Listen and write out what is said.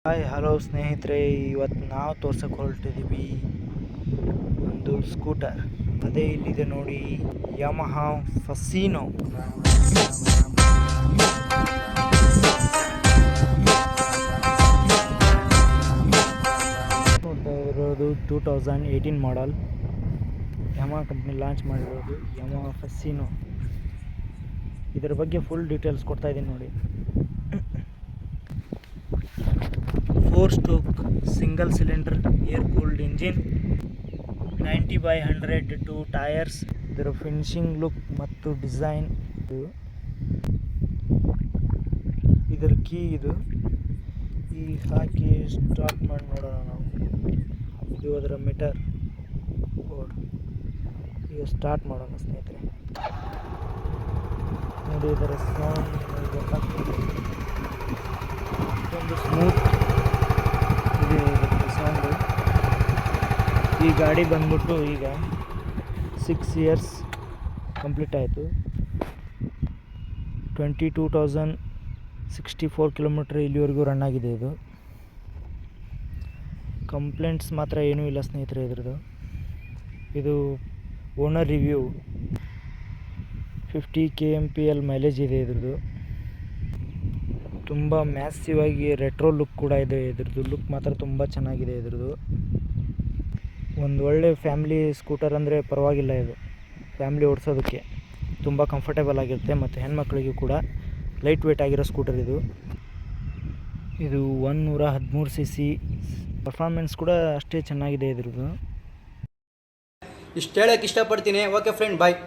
Hi hello ಸ್ನೇಹಿತರೆ, ಇವತ್ತು ನಾವು ತೋರ್ಸಕ್ಕೆ ಹೊರಟಿದ್ದೀವಿ ಒಂದು ಸ್ಕೂಟರ್. ಅದೇ ಇಲ್ಲಿದೆ ನೋಡಿ, ಯಮಹಾ ಫಸೀನೋ. ನೋಡ್ತಾ ಇರೋದು 2018 ಮಾಡಲ್ ಯಮಹಾ ಕಂಪ್ನಿ ಲಾಂಚ್ ಮಾಡಿರೋದು ಯಮಹಾ ಫಸೀನೋ. ಇದರ ಬಗ್ಗೆ ಫುಲ್ ಡೀಟೇಲ್ಸ್ ಕೊಡ್ತಾ ಇದ್ದೀನಿ ನೋಡಿ. 4 stroke single cylinder air cooled engine, 90/100 2 tyres. ಇದರ ಫಿನಿಶಿಂಗ್ ಲುಕ್ ಮತ್ತು ಡಿಸೈನ್, ಇದರ ಕೀ ಇದು. ಈಗ ಹಾಕಿ ಸ್ಟಾರ್ಟ್ ಮಾಡಿ ನೋಡೋಣ ನಾವು. ಇದು ಅದರ ಮೀಟರ್ ಬೋರ್ಡ್. ಈಗ ಸ್ಟಾರ್ಟ್ ಮಾಡೋಣ ಸ್ನೇಹಿತರೆ. ನೋಡಿ ಇದರ ಸೌಂಡ್ ಗೊತ್ತಾಗ್ತದೆ, ಒಂದು ಸ್ಮೂತ್ ಇದೆ ಇದರ ಸೌಂಡು. ಈ ಗಾಡಿ ಬಂದ್ಬಿಟ್ಟು ಈಗ 6 ಇಯರ್ಸ್ ಕಂಪ್ಲೀಟ್ ಆಯಿತು. 22,064 ಕಿಲೋಮೀಟ್ರ್ ಇಲ್ಲಿವರೆಗೂ ರನ್ ಆಗಿದೆ. ಇದು ಕಂಪ್ಲೇಂಟ್ಸ್ ಮಾತ್ರ ಏನೂ ಇಲ್ಲ ಸ್ನೇಹಿತರೆ ಇದ್ರದ್ದು. ಇದು ಓನರ್ ರಿವ್ಯೂ. 50 kmpl ಮೈಲೇಜ್ ಇದೆ ಇದ್ರದ್ದು. ತುಂಬ ಮ್ಯಾಸಿವ್ ಆಗಿ ರೆಟ್ರೋ ಲುಕ್ ಕೂಡ ಇದೆ ಇದ್ರದ್ದು. ಲುಕ್ ಮಾತ್ರ ತುಂಬ ಚೆನ್ನಾಗಿದೆ ಇದ್ರದ್ದು. ಒಂದು ಒಳ್ಳೆ ಫ್ಯಾಮ್ಲಿ ಸ್ಕೂಟರ್ ಅಂದರೆ ಪರವಾಗಿಲ್ಲ. ಇದು ಫ್ಯಾಮ್ಲಿ ಓಡಿಸೋದಕ್ಕೆ ತುಂಬ ಕಂಫರ್ಟೇಬಲ್ ಆಗಿರುತ್ತೆ, ಮತ್ತು ಹೆಣ್ಮಕ್ಳಿಗೂ ಕೂಡ ಲೈಟ್ ವೇಟ್ ಆಗಿರೋ ಸ್ಕೂಟರ್ ಇದು. ಇದು 113 cc. ಪರ್ಫಾರ್ಮೆನ್ಸ್ ಕೂಡ ಅಷ್ಟೇ ಚೆನ್ನಾಗಿದೆ ಇದ್ರದ್ದು. ಇಷ್ಟು ಹೇಳೋಕ್ಕೆ ಇಷ್ಟಪಡ್ತೀನಿ. ಓಕೆ ಫ್ರೆಂಡ್, ಬಾಯ್.